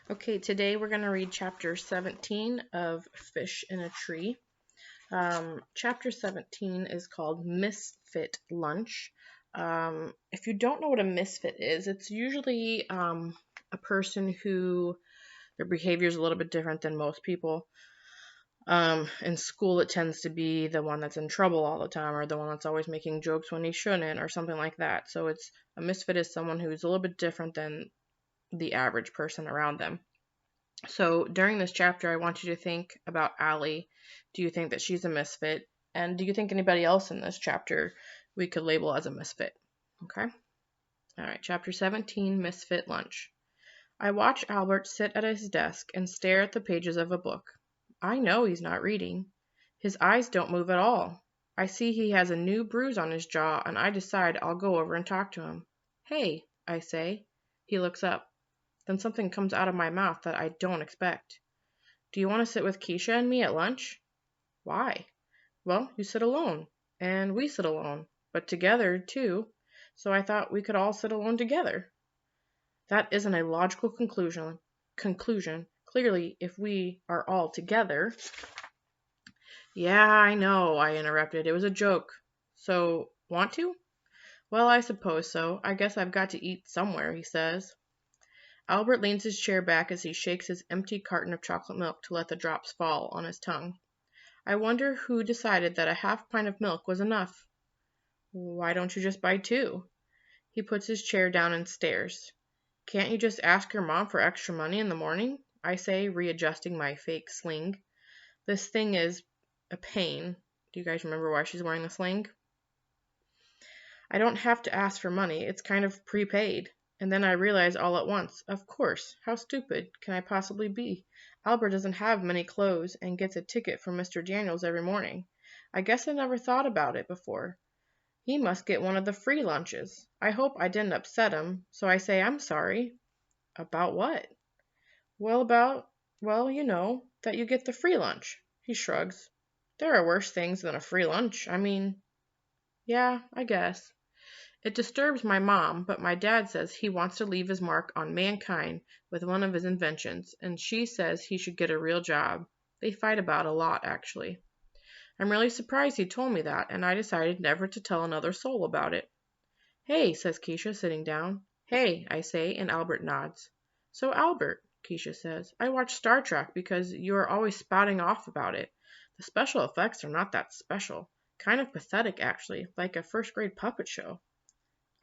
Okay, today we're going to read chapter 17 of Fish in a Tree. Chapter 17 is called Misfit Lunch. If you don't know what a misfit is, it's usually a person who their behavior is a little bit different than most people. In school, it tends to be the one that's in trouble all the time, or the one that's always making jokes when he shouldn't, or something like that. So it's a misfit is someone who's a little bit different than the average person around them. So during this chapter, I want you to think about Allie. Do you think that she's a misfit? And do you think anybody else in this chapter we could label as a misfit? Okay. All right. Chapter 17, Misfit Lunch. I watch Albert sit at his desk and stare at the pages of a book. I know he's not reading. His eyes don't move at all. I see he has a new bruise on his jaw, and I decide I'll go over and talk to him. Hey, I say. He looks up. Then something comes out of my mouth that I don't expect. Do you want to sit with Keisha and me at lunch? Why? Well, you sit alone, and we sit alone, but together, too, so I thought we could all sit alone together. That isn't a logical conclusion. Clearly, if we are all together. Yeah, I know, I interrupted. It was a joke. So, want to? Well, I suppose so. I guess I've got to eat somewhere, he says. Albert leans his chair back as he shakes his empty carton of chocolate milk to let the drops fall on his tongue. I wonder who decided that a half pint of milk was enough. Why don't you just buy two? He puts his chair down and stares. Can't you just ask your mom for extra money in the morning? I say, readjusting my fake sling. This thing is a pain. Do you guys remember why she's wearing the sling? I don't have to ask for money. It's kind of prepaid. And then I realize all at once, of course, how stupid can I possibly be? Albert doesn't have many clothes and gets a ticket from Mr. Daniels every morning. I guess I never thought about it before. He must get one of the free lunches. I hope I didn't upset him, so I say I'm sorry. About what? Well, you know, that you get the free lunch. He shrugs. There are worse things than a free lunch. Yeah, I guess. It disturbs my mom, but my dad says he wants to leave his mark on mankind with one of his inventions, and she says he should get a real job. They fight about a lot, actually. I'm really surprised he told me that, and I decided never to tell another soul about it. Hey, says Keisha, sitting down. Hey, I say, and Albert nods. So, Albert, Keisha says, I watch Star Trek because you are always spouting off about it. The special effects are not that special. Kind of pathetic, actually, like a first-grade puppet show.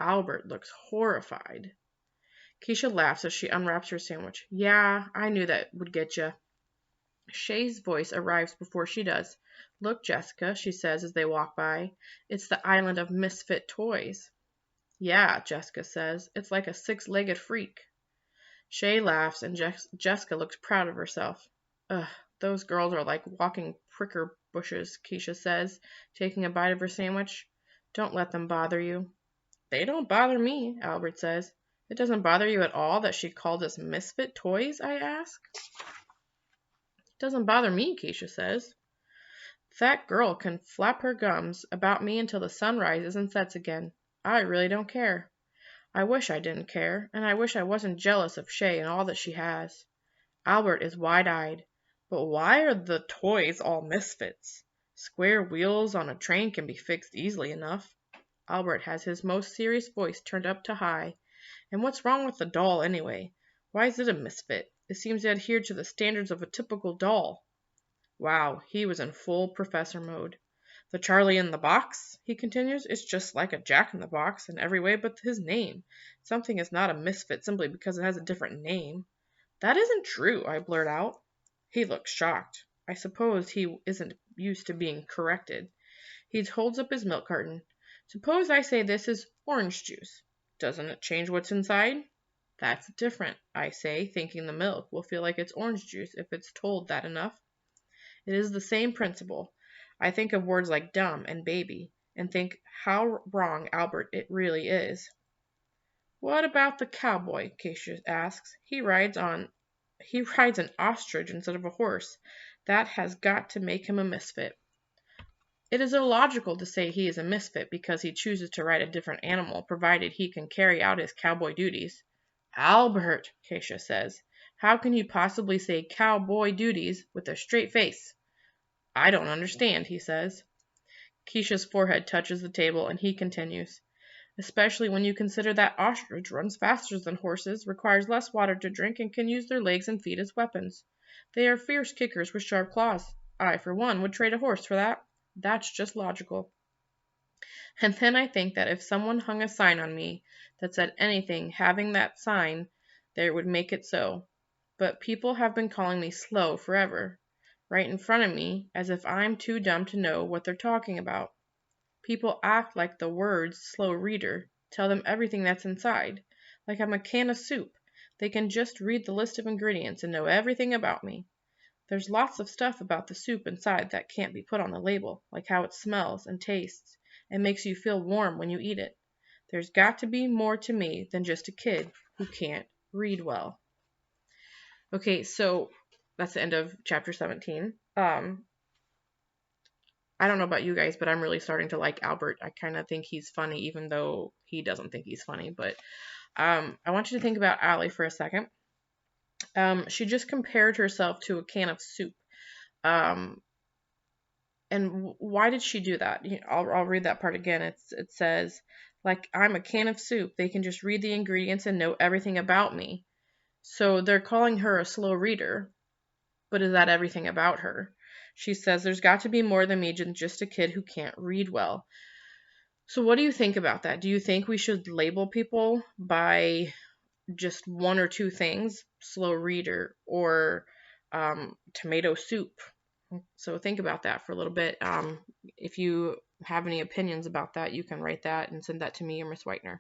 Albert looks horrified. Keisha laughs as she unwraps her sandwich. Yeah, I knew that would get you. Shay's voice arrives before she does. Look, Jessica, she says as they walk by. It's the island of misfit toys. Yeah, Jessica says. It's like a six-legged freak. Shay laughs and Jessica looks proud of herself. Ugh, those girls are like walking pricker bushes, Keisha says, taking a bite of her sandwich. Don't let them bother you. They don't bother me, Albert says. It doesn't bother you at all that she called us misfit toys, I ask. It doesn't bother me, Keisha says. That girl can flap her gums about me until the sun rises and sets again. I really don't care. I wish I didn't care, and I wish I wasn't jealous of Shay and all that she has. Albert is wide-eyed. But why are the toys all misfits? Square wheels on a train can be fixed easily enough. Albert has his most serious voice turned up to high. And what's wrong with the doll, anyway? Why is it a misfit? It seems to adhere to the standards of a typical doll. Wow, he was in full professor mode. The Charlie in the Box, he continues, is just like a Jack in the Box in every way but his name. Something is not a misfit simply because it has a different name. That isn't true, I blurt out. He looks shocked. I suppose he isn't used to being corrected. He holds up his milk carton. Suppose I say this is orange juice. Doesn't it change what's inside? That's different, I say, thinking the milk will feel like it's orange juice if it's told that enough. It is the same principle. I think of words like dumb and baby, and think how wrong Albert it really is. What about the cowboy? Keisha asks. He rides an ostrich instead of a horse. That has got to make him a misfit. It is illogical to say he is a misfit because he chooses to ride a different animal, provided he can carry out his cowboy duties. Albert, Keisha says, How can you possibly say cowboy duties with a straight face? I don't understand, he says. Keisha's forehead touches the table, and he continues. Especially when you consider that ostrich runs faster than horses, requires less water to drink, and can use their legs and feet as weapons. They are fierce kickers with sharp claws. I, for one, would trade a horse for that. That's just logical. And then I think that if someone hung a sign on me that said anything having that sign, there would make it so. But people have been calling me slow forever, right in front of me, as if I'm too dumb to know what they're talking about. People act like the words slow reader tell them everything that's inside, like I'm a can of soup. They can just read the list of ingredients and know everything about me. There's lots of stuff about the soup inside that can't be put on the label, like how it smells and tastes and makes you feel warm when you eat it. There's got to be more to me than just a kid who can't read well. Okay, so that's the end of chapter 17. I don't know about you guys, but I'm really starting to like Albert. I kind of think he's funny, even though he doesn't think he's funny. But I want you to think about Allie for a second. She just compared herself to a can of soup. And why did she do that? I'll read that part again. It says, like, I'm a can of soup. They can just read the ingredients and know everything about me. So they're calling her a slow reader. But is that everything about her? She says there's got to be more than me than just a kid who can't read well. So what do you think about that? Do you think we should label people by just one or two things? Slow reader or tomato soup? So think about that for a little bit. If you have any opinions about that, you can write that and send that to me or Miss Whitener.